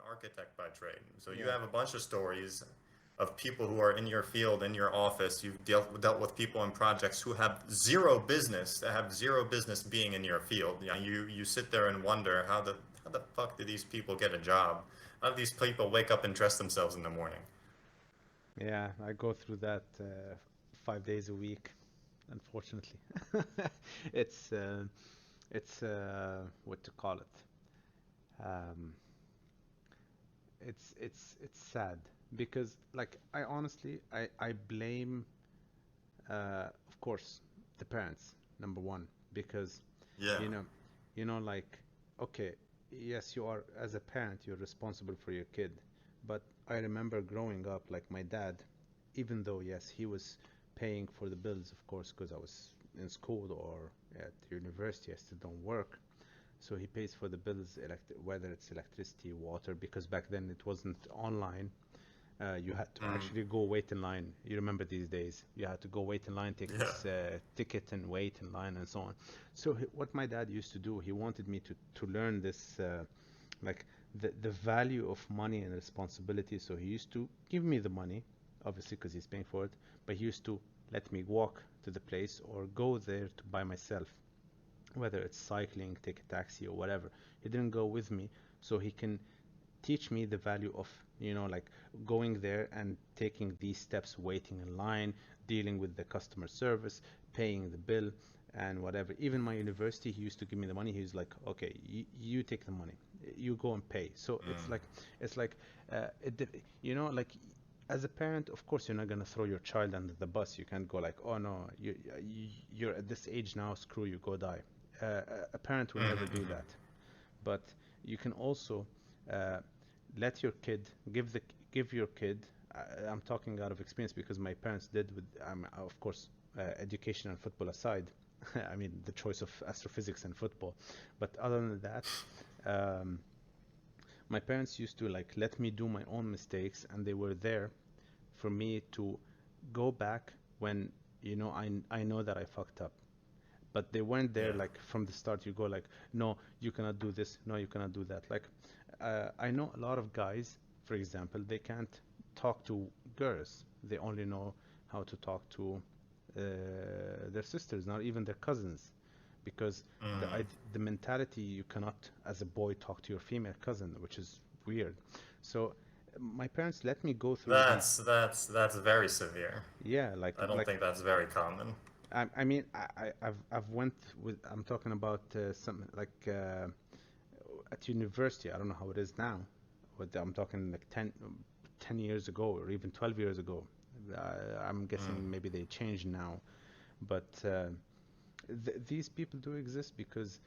architect by trade. So you Yeah. have a bunch of stories of people who are in your field, in your office. You've dealt with people in projects who have zero business, that have zero business being in your field. Yeah, you sit there and wonder how the fuck do these people get a job? How do these people wake up and dress themselves in the morning? Yeah, I go through that 5 days a week, unfortunately. It's what to call it. Um, it's sad because like I honestly I blame of course the parents number one because Yeah. you know like okay, yes, you are, as a parent you're responsible for your kid, but I remember growing up like my dad, even though yes he was paying for the bills of course because I was in school or at university, I still don't work, so he pays for the bills, whether it's electricity, water, because back then it wasn't online. You had to Mm. actually go wait in line. You remember these days? You had to go wait in line, take Yeah. this ticket, and wait in line, and so on. So what my dad used to do, he wanted me to learn this, like the value of money and responsibility. So he used to give me the money, obviously because he's paying for it, but he used to let me walk to the place or go there to by myself, whether it's cycling, take a taxi, or whatever. He didn't go with me, so he can teach me the value of like going there and taking these steps, waiting in line, dealing with the customer service, paying the bill, and whatever. Even my university, he used to give me the money. He was like, okay, you take the money, you go and pay. So Mm. it's like like as a parent, of course, you're not gonna throw your child under the bus. You can't go like, oh no, you're at this age now, screw you, go die. A parent will never do Mm-hmm. that, but you can also uh, let your kid give your kid. I'm talking out of experience because my parents did with of course education and football aside. I mean the choice of astrophysics and football, but other than that, um, my parents used to like let me do my own mistakes, and they were there for me to go back when I know that I fucked up, but they weren't there Yeah. like from the start. You go like, no, you cannot do this, no, you cannot do that. Like I know a lot of guys, for example, they can't talk to girls, they only know how to talk to their sisters, not even their cousins, because Mm. the mentality, you cannot as a boy talk to your female cousin, which is weird. So my parents let me go through these. That's very severe. Yeah, I don't think that's very common. I mean, I've went with. I'm talking about some like at university. I don't know how it is now, but I'm talking like 10 years ago or even 12 years ago. I'm Mm. guessing maybe they changed now, but these people do exist because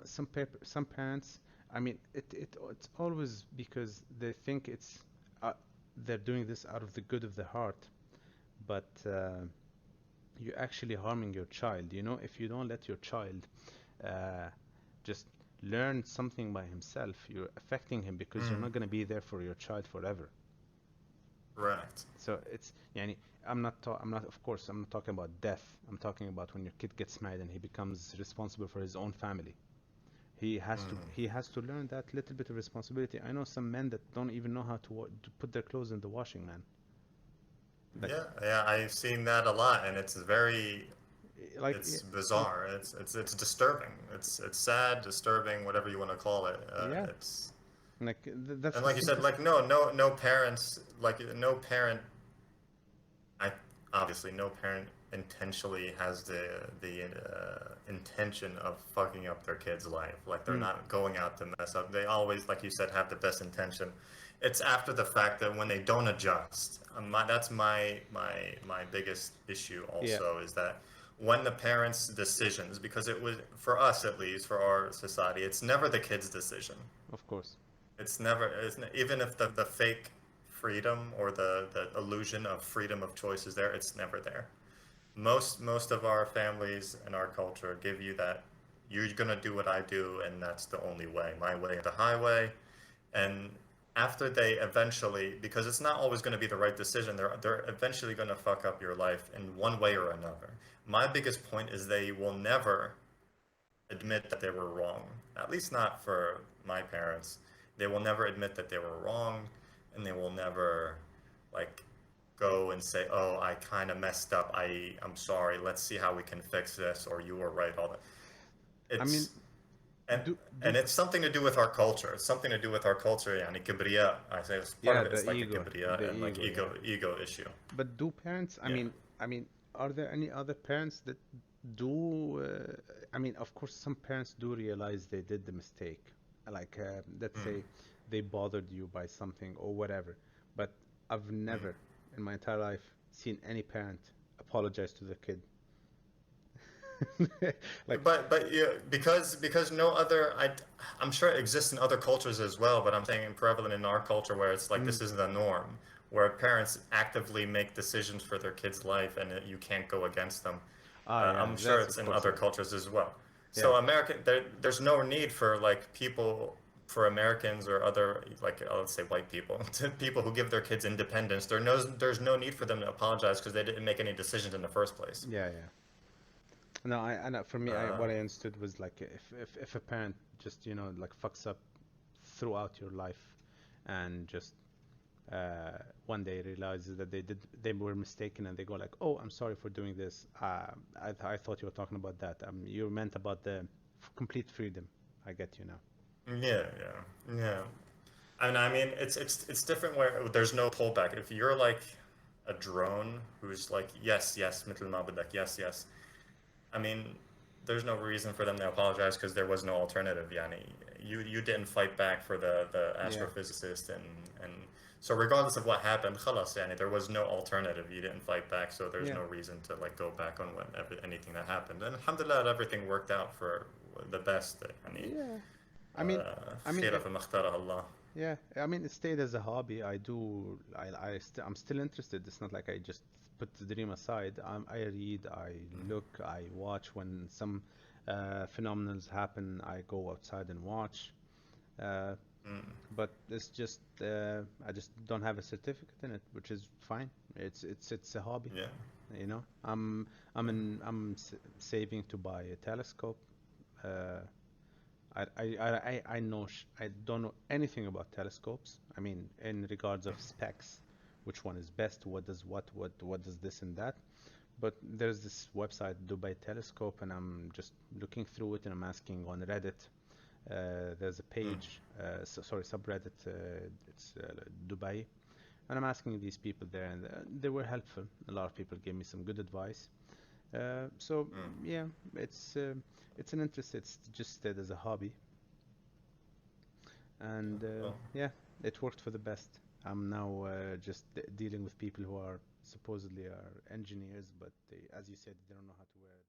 some parents. I mean, it's always because they think uh, they're doing this out of the good of the heart, but. You're actually harming your child. If you don't let your child uh, just learn something by himself, you're affecting him because you're Mm. not going to be there for your child forever. Correct. So it's yani, I'm not, of course I'm not talking about death. I'm talking about when your kid gets married and he becomes responsible for his own family. Mm. He has to learn that little bit of responsibility. I know some men that don't even know how to put their clothes in the washing, man. Like Yeah, yeah, I've seen that a lot, and like it's bizarre. It's disturbing. It's sad, disturbing, whatever you want to call it. yeah, It's like that's and the like you said, simplest. like no parents, like no parent. I obviously no parent intentionally has the intention of fucking up their kid's life. Like they're Mm, not going out to mess up. They always, like you said, have the best intention. It's after the fact that when they don't adjust. That's my biggest issue. yeah, Also, is that when the parents' decisions, because it was for us at least, for our society, it's never the kid's decision. of course. It's never, even if the fake freedom or the illusion of freedom of choice is there, it's never there. Most of our families and our culture give you that you're gonna do what I do, and that's the only way, my way or the highway. And after they eventually, because it's not always going to be the right decision, they're eventually going to fuck up your life in one way or another. My biggest point is they will never admit that they were wrong. At least not for my parents. They will never admit that they were wrong, and they will never like go and say, "Oh, I kind of messed up. I'm sorry. Let's see how we can fix this," or "You were right." All that. I mean, It's and do and it's something to do with our culture. It's something to do with our culture. Yani kibriya. I say it's part yeah, of it. the It's like a ego, the kibriya and like ego, yeah. ego issue. But do parents, Yeah. I mean, are there any other parents that do, I mean, of course, some parents do realize they did the mistake. Like, let's Mm, say they bothered you by something or whatever. But I've mm. never in my entire life seen any parent apologize to the kid. Like, But yeah, because no other I'm sure it exists in other cultures as well, but I'm saying prevalent in our culture where it's like mm, this is the norm, where parents actively make decisions for their kid's life and you can't go against them. yeah, I'm sure that's it's of in course, other yeah. cultures as well. Yeah. So there's no need for like people for Americans or other like let's say white people to people who give their kids independence. There's no need for them to apologize because they didn't make any decisions in the first place. Yeah, yeah. No, I know. For me, Uh, what I understood was like if a parent just like fucks up throughout your life, and just one day realizes that they were mistaken, and they go like, oh, I'm sorry for doing this. I thought you were talking about that. You meant about the complete freedom. I get you now. yeah, yeah. And I mean, it's different where there's no pullback. If you're like a drone who's like, yes, yes, مثل ما بدك, yes, yes. I mean, there's no reason for them to apologize because there was no alternative. Yani, you didn't fight back for the Yeah, astrophysicist and so regardless of what happened, خلاص, yani, there was no alternative. You didn't fight back, so there's yeah, no reason to like go back on anything that happened. And alhamdulillah, everything worked out for the best. Yani, yeah. I mean, I mean, خيرة فيما اختاره الله. yeah. I mean, it stayed as a hobby. I'm still interested. It's not like I just put the dream aside. I read, I look, I watch when some phenomenals happen. I go outside and watch. Uh, Mm, but it's just I just don't have a certificate in it, which is fine. It's a hobby, yeah. you know. Saving to buy a telescope. Uh, I know I don't know anything about telescopes. I mean, in regards of specs, which one is best, what does this and that. But there's this website, Dubai Telescope, and I'm just looking through it and I'm asking on Reddit. There's a Mm, page, sorry, subreddit. It's Dubai, and I'm asking these people there, and they were helpful. A lot of people gave me some good advice. So mm. yeah, it's an interest. It's just stayed as a hobby, and Well, yeah, it worked for the best. I'm now just dealing with people who are supposedly are engineers, but they, as you said, they don't know how to wear the